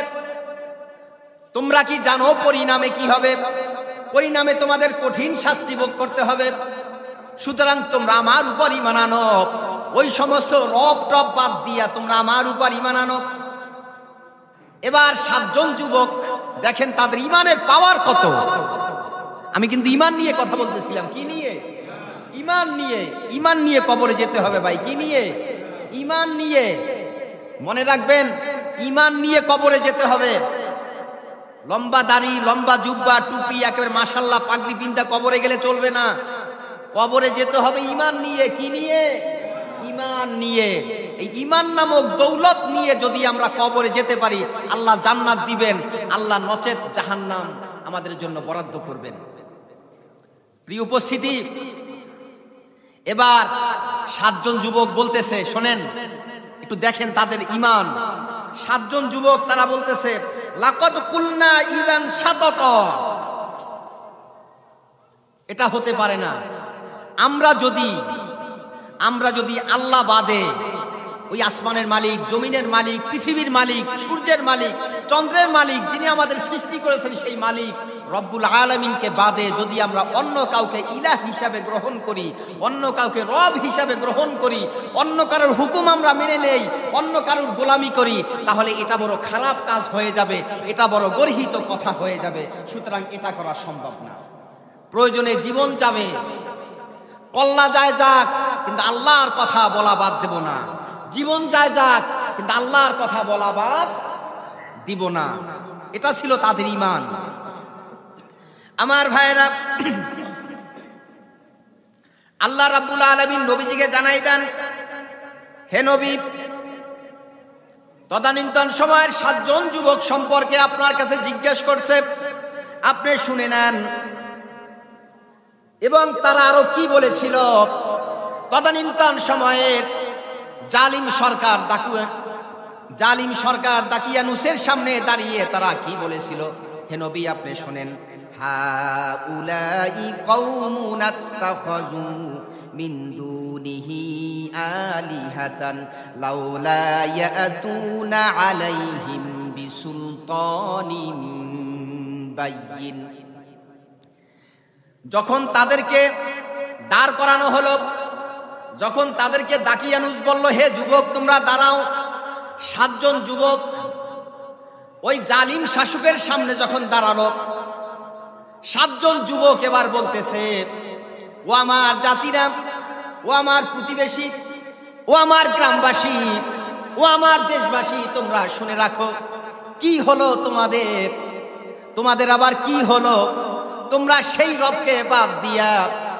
A: তোমরা কি জানো পরিণামে কি হবে? পরিণামে তোমাদের কঠিন শাস্তি ভোগ করতে হবে। সুতরাং তোমরা আমার উপর ঈমান আনো, ওই সমস্ত রব টব বাদ দিয়া তোমরা আমার উপর ঈমান আনো। এবার 7 জন যুবক দেখেন তাদের ঈমানের পাওয়ার কত। আমি কিন্তু ঈমান নিয়ে কথা বলতেছিলাম। কি নিয়ে? ঈমান নিয়ে। ঈমান নিয়ে কবরে যেতে হবে ভাই। কি নিয়ে? ঈমান নিয়ে। মনে রাখবেন, ঈমান নিয়ে কবরে যেতে হবে। লম্বা দাড়ি, লম্বা জুব্বা, টুপি, একেবারে মাশাআল্লাহ পাগড়ি পিন্দা কবরে গেলে চলবে না। কবরে যেতে হবে ঈমান নিয়ে। কি নিয়ে? ঈমান নিয়ে। এই ঈমান নামক দৌলত নিয়ে যদি আমরা কবরে যেতে পারি, আল্লাহ জান্নাত দিবেন, আল্লাহ নচেত জাহান্নাম আমাদের জন্য বরাদ্দ করবেন। প্রিয় উপস্থিতি, এবার 7 জন যুবক বলতেছে, শোনেন একটু দেখেন তাদের ঈমান। 7 জন যুবক তারা বলতেছে, লাকাদ কুলনা ইযান শাতাত, এটা হতে পারে না। আমরা যদি আল্লাহ বাদে, ওই আসমানের মালিক, জমিনের মালিক, পৃথিবীর মালিক, সূর্যের মালিক, চন্দ্রের মালিক, যিনি আমাদের সৃষ্টি করেছেন সেই মালিক রব্বুল আলামিনকে বাদে যদি আমরা অন্য কাউকে ইলাহ হিসাবে গ্রহণ করি, অন্য কাউকে রব হিসাবে গ্রহণ করি, অন্য কারোর হুকুম আমরা মেনে নেই, অন্য কারোর গোলামি করি, তাহলে এটা বড় খারাপ কাজ হয়ে যাবে, এটা বড় গর্হিত কথা হয়ে যাবে। সুতরাং এটা করা সম্ভব না। প্রয়োজনে জীবন যাবে, কল্লা যায় যাক, কিন্তু আল্লাহর কথা বলা বাদ দেব না। জীবন যায় যাক, কিন্তু আল্লাহর কথা বলা বাদ দিব না। এটা ছিল তাদের ঈমান। আমার ভাইরা, আল্লাহ রাব্বুল আলামিন নবীজিকে জানাই দেন, হে নবী, তদানীন্তন সময়ের 7 জন যুবক সম্পর্কে আপনার কাছে জিজ্ঞেস করছে, আপনি শুনে নেন। এবং তারা আরো কি বলেছিল? তদানীন্তন সময়ের জালিম সরকার দাকিয়ানুসের সামনে দাঁড়িয়ে তারা কি বলেছিল? হে নবী, আপনি শুনেন, হাউলাই কওমুন আত্তাখাযু মিন দুনিহি আলিহাতান লাউলা ইয়াতুনা আলাইহিম বিসুলতানিন বাইয়িন। যখন তাদেরকে দাঁড় করানো হলো, যখন তাদেরকে দাকিয়ানুস বলল, হে যুবক তোমরা দাঁড়াও, 7 জন যুবক ওই জালিম শাসকের সামনে যখন দাঁড়ালো, 7 জন যুবক এবার বলতেছে, ও আমার জাতিরা, ও আমার প্রতিবেশী, ও আমার গ্রামবাসী, ও আমার দেশবাসী, তোমরা শুনে রাখো, কি হলো তোমাদের আবার কি হলো? তোমরা সেই রবকে বাদ দিয়া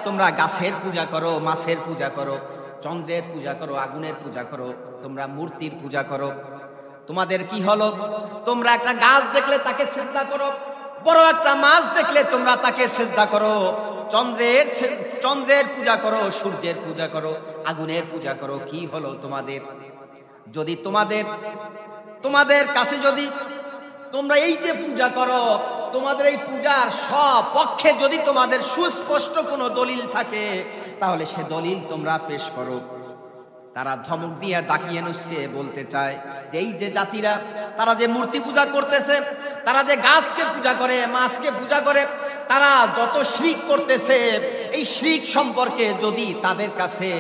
A: তোমরা গাছের পূজা করো, মাছের পূজা করো, চন্দ্রের পূজা করো, আগুনের পূজা করো, তোমরা মূর্তির পূজা করো। তোমাদের কি হলো? তোমরা একটা গাছ দেখলে তাকে সিজদা করো, বড় একটা মাছ দেখলে তোমরা তাকে সিজদা করো, চন্দ্রের পূজা করো, সূর্যের পূজা করো, আগুনের পূজা করো। কি হলো তোমাদের? যদি তোমাদের কাছে যদি তোমরা এই যে পূজা করো, তোমাদের এই পূজার সপক্ষে যদি তোমাদের সুস্পষ্ট কোনো দলিল থাকে, তাহলে সে দলিল তোমরা পেশ করো। তারা ধমক দিয়ে দাকিয়ানুসকে বলতে চায় যে এই যে জাতিরা, তারা যে মূর্তি পূজা করতেছে, তারা যে গাছকে পূজা করে, মাছকে পূজা করে, তারা যত শিরক করতেছে, এই শিরক সম্পর্কে যদি তাদের কাছে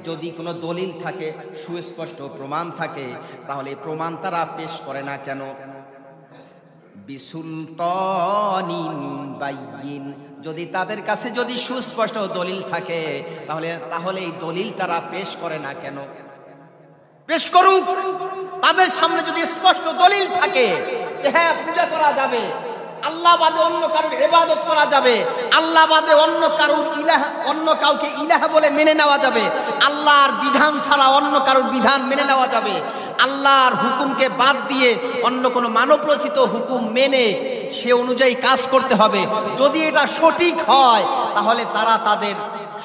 A: যদি কোনো দলিল থাকে, সুস্পষ্ট প্রমাণ থাকে, তাহলে প্রমাণ তারা পেশ করে না কেন? বিসুলতানিন বাইয়িন, যদি তাদের কাছে যদি সুস্পষ্ট দলিল থাকে, তাহলে এই দলিল তারা পেশ করে না কেন? পেশ করুক। তাদের সামনে যদি স্পষ্ট দলিল থাকে যে হ্যাঁ পূজা করা যাবে, আল্লাহ বাদে অন্য কারোর ইবাদত করা যাবে, আল্লাহ বাদে অন্য কাউকে ইলাহ বলে মেনে নেওয়া যাবে, আল্লাহর বিধান ছাড়া অন্য কারোর বিধান মেনে নেওয়া যাবে, আল্লাহর হুকুমকে বাদ দিয়ে অন্য কোনো মানবরচিত হুকুম মেনে সে অনুযায়ী কাজ করতে হবে, যদি এটা সঠিক হয়, তাহলে তারা তাদের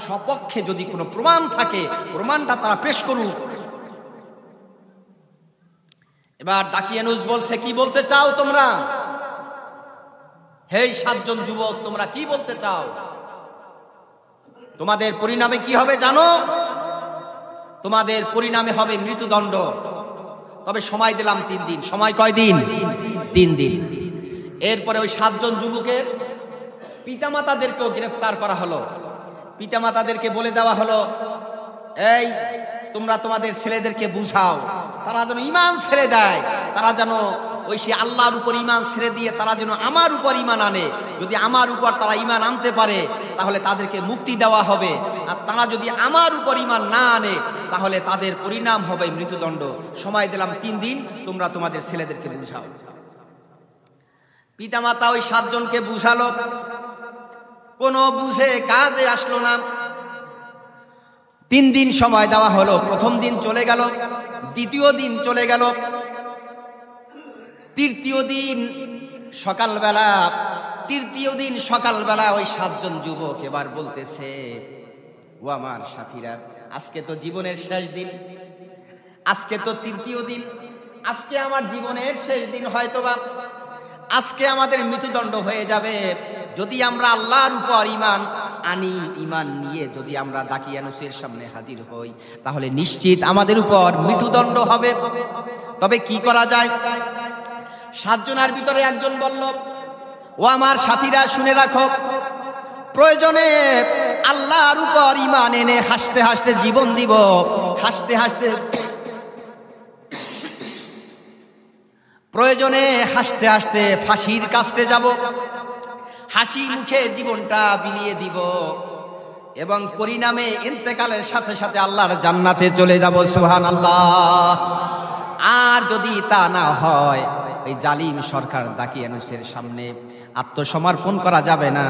A: সপক্ষে যদি কোনো প্রমাণ থাকে, প্রমাণটা তারা পেশ করুক। এবার দাকিয়ানুস বলছে, কি বলতে চাও তোমরা? হে 7 জন যুবক, তোমরা কি বলতে চাও? তোমাদের পরিণামে কি হবে জানো? তোমাদের পরিণামে হবে মৃত্যুদণ্ড। তবে সময় দিলাম 3 দিন। সময় কয় দিন? 3 দিন। এরপরে ওই 7 জন যুবকের পিতামাতাদেরকেও গ্রেফতার করা হলো। পিতামাতাদেরকে বলে দেওয়া হলো, এই তোমরা তোমাদের ছেলেদেরকে বুঝাও, তারা যেন ঈমান ছেড়ে দেয়, তারা যেন ওই সে আল্লাহর উপর ঈমান ছেড়ে দিয়ে তারা যেন আমার উপর ঈমান আনে। যদি আমার উপর তারা ঈমান আনতে পারে, তাহলে তাদেরকে মুক্তি দেওয়া হবে, আর তারা যদি আমার উপর ঈমান না আনে তাহলে তাদের পরিণাম হবে মৃত্যুদণ্ড। সময় দিলাম 3 দিন, তোমরা তোমাদের ছেলেদেরকে বুঝাও। পিতামাতা ওই 7 জনকে বুঝালো, কোনো বুঝে কাজে আসলো না। 3 দিন সময় দেওয়া হলো। প্রথম দিন চলে গেল, দ্বিতীয় দিন চলে গেল, তৃতীয় দিন সকালবেলা ওই 7 জন যুবক এবার বলতেছে, ও আমার সাথীরা, আজকে তো জীবনের শেষ দিন, আজকে তো তৃতীয় দিন, আজকে আমার জীবনের শেষ দিন, হয়তোবা আজকে আমাদের মৃত্যুদণ্ড হয়ে যাবে। যদি আমরা আল্লাহর উপর ঈমান আনি, ঈমান নিয়ে যদি আমরা দাকিয়ানুসের সামনে হাজির হই, তাহলে নিশ্চিত আমাদের উপর মৃত্যুদণ্ড হবে। তবে কি করা যায়? 7 জনের ভিতরে একজন বলল, ও আমার সাথীরা, শুনে রাখো, প্রয়োজনে আল্লাহর উপর ঈমান এনে হাসতে হাসতে জীবন দিব, হাসতে হাসতে প্রয়োজনে হাসতে হাসতে ফাঁসির কাস্টে যাব, হাসি মুখে জীবনটা বিলিয়ে দিব এবং পরিণামে ইন্তেকালের সাথে সাথে আল্লাহর জান্নাতে চলে যাব। সুবহানাল্লাহ। আর যদি তা না হয়, এই জালিম সরকার দাকিয়ানুসের সামনে আত্মসমর্পণ করা যাবে না,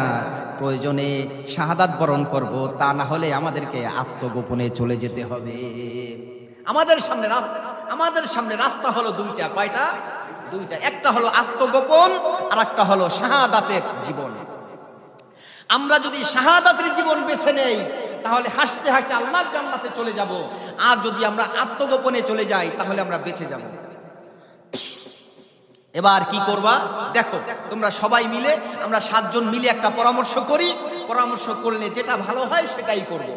A: প্রয়োজনে শাহাদাত বরণ করব, তা না হলে আমাদেরকে আত্মগোপনে চলে যেতে হবে। আমাদের সামনে রাস্তা হলো 2টা। কয়টা? 2টা। একটা হলো আত্মগোপন, আর একটা হলো শাহাদাতের জীবন। আমরা যদি শাহাদাতের জীবন বেছে নেই, তাহলে হাসতে হাসতে আল্লাহর জান্নাতে চলে যাব। আর যদি আমরা আত্মগোপনে চলে যাই, তাহলে আমরা বেঁচে যাব। এবার কি করবা? দেখো, তোমরা সবাই মিলে, আমরা 7 জন মিলে একটা পরামর্শ করি। পরামর্শ করলে যেটা ভালো হয় সেটাই করব।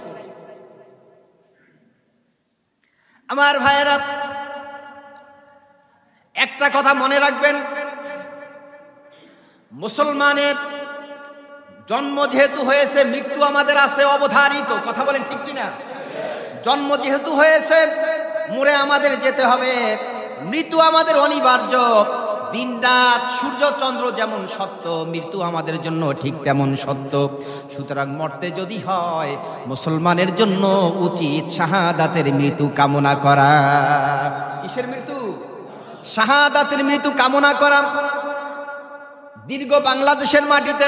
A: আমার ভাইয়েরা, একটা কথা মনে রাখবেন, মুসলমানের জন্ম যেহেতু হয়েছে, মৃত্যু আমাদের আছে অবধারিত। কথা বলেন ঠিক কিনা? জন্ম যেহেতু হয়েছে, মরে আমাদের যেতে হবে। মৃত্যু আমাদের অনিবার্য। দিন রাত, সূর্য চন্দ্র যেমন সত্য, মৃত্যু আমাদের জন্য ঠিক তেমন সত্য। সুতরাং মরতে যদি হয়, মুসলমানের জন্য উচিত শাহাদাতের মৃত্যু কামনা করা। কিসের মৃত্যু? শাহাদাতের মৃত্যু কামনা করা। দীর্ঘ বাংলাদেশের মাটিতে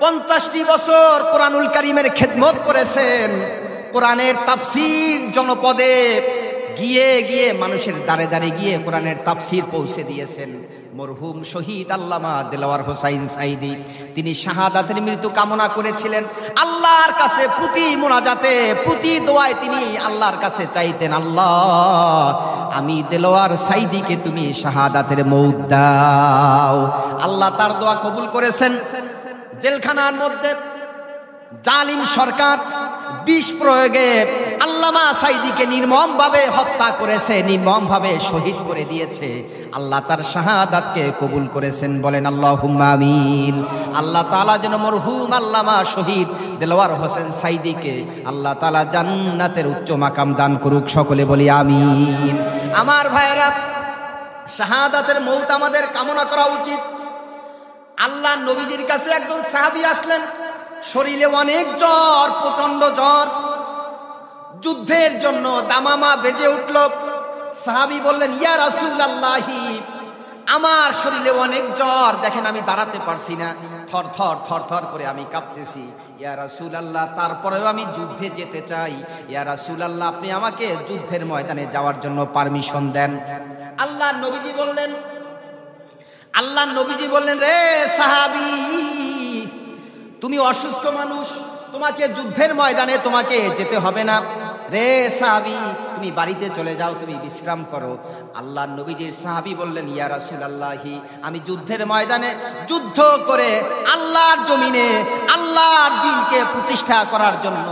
A: 50টি বছর কোরআনুল কারীমের খেদমত করেছেন। কোরআনের তাফসীর জনপদে গিয়ে গিয়ে, মানুষের দ্বারে দ্বারে গিয়ে কোরআনের তাফসীর পৌঁছে দিয়েছেন মরহুম শহীদ আল্লামা দেলোয়ার হোসাইন সাঈদী। তিনি শাহাদাতের মৃত্যু কামনা করেছিলেন। আল্লাহর কাছে প্রতি মোনাজাতে, প্রতি দোয়ায় তিনি আল্লাহর কাছে চাইতেন, আল্লাহ, আমি দেলোয়ার সাঈদীকে তুমি শাহাদাতের মৌত দাও। আল্লাহ তার দোয়া কবুল করেছেন। জেলখানার মধ্যে জালিম সরকার বিষ প্রয়োগে আল্লামা সাঈদীকে নির্মমভাবে হত্যা করেছে, নির্মমভাবে শহীদ করে দিয়েছে। আল্লাহ তার শাহাদাতকে কবুল করেছেন। বলেন আল্লাহুম্মা আমিন। আল্লাহ তাআলা যেন মরহুম আল্লামা শহীদ দেলোয়ার হোসেন সাঈদীকে আল্লাহ তাআলা জান্নাতের উচ্চ মাকাম দান করুক। সকলে বলি আমিন। আমার ভাইয়েরা, শাহাদাতের মৌত আমাদের কামনা করা উচিত। আল্লাহ নবীজির কাছে একজন সাহাবী আসলেন, শরীরে অনেক জ্বর, প্রচন্ড জ্বর। যুদ্ধের জন্য দামামা বেজে উঠল। সাহাবী বললেন, ইয়া রাসূলুল্লাহি, আমার শরীরে অনেক জ্বর, দেখেন আমি দাঁড়াতে পারছি না, থর থর থর থর করে আমি কাঁপতেছি। ইয়া রাসূলুল্লাহ, তারপরেও আমি যুদ্ধে যেতে চাই। ইয়া রাসূলুল্লাহ, আপনি আমাকে যুদ্ধের ময়দানে যাওয়ার জন্য পারমিশন দেন। আল্লাহর নবীজি বললেন, রে সাহাবী, তুমি অসুস্থ মানুষ, তোমাকে যুদ্ধের ময়দানে তোমাকে যেতে হবে না। রে সাহাবী, তুমি বাড়িতে চলে যাও, তুমি বিশ্রাম করো। আল্লাহর নবীজির সাহাবী বললেন, ইয়া রাসূলুল্লাহি, আমি যুদ্ধের ময়দানে যুদ্ধ করে আল্লাহর জমিনে আল্লাহর দ্বীনকে প্রতিষ্ঠা করার জন্য,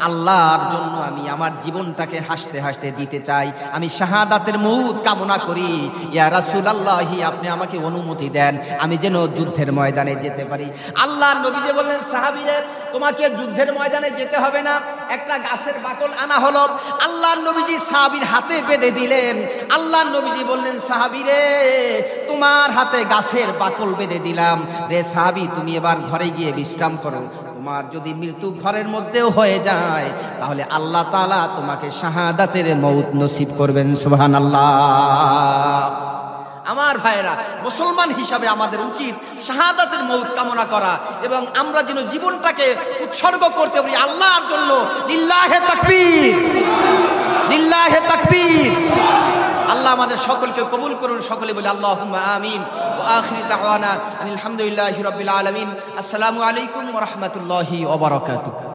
A: আল্লাহর জন্য আমি আমার জীবনটাকে হাসতে হাসতে দিতে চাই। আমি শাহাদাতের মৌত কামনা করি। ইয়া রাসূলুল্লাহি, আপনি আমাকে অনুমতি দেন, আমি যেন যুদ্ধের ময়দানে যেতে পারি। আল্লাহর নবীজি বললেন, সাহাবীরে, তোমাকে যুদ্ধের ময়দানে যেতে হবে না। একটা গাছের বাকল আনা হলো, আল্লাহর নবীজি সাহাবীর হাতে বেঁধে দিলেন। আল্লাহর নবীজি বললেন, সাহাবী রে, তোমার হাতে গাছের বাকল বেঁধে দিলাম। রে সাহাবী, তুমি এবার ঘরে গিয়ে বিশ্রাম করো, তোমার যদি মৃত্যু ঘরের মধ্যেও হয়ে যায়, তাহলে আল্লাহ তাআলা তোমাকে শাহাদাতের মউত নসিব করবেন। সুবহানাল্লাহ। আমার ভাইরা, মুসলমান হিসাবে আমাদের উচিত শাহাদাতের মউত কামনা করা, এবং আমরা যেন জীবনটাকে উৎসর্গ করতে পারি আল্লাহর জন্য। লিল্লাহে তাকবীর, লিল্লাহে তাকবীর। আল্লাহ আমাদের সকলকে কবুল করুন। সকলে বলে আল্লাহুম্মা আমিন। ওয়া আখিরু দাওয়ানা আনিল হামদুলিল্লাহি রাব্বিল আলামিন। আসসালামু আলাইকুম ওয়া রাহমাতুল্লাহি ওয়া বারাকাতুহু।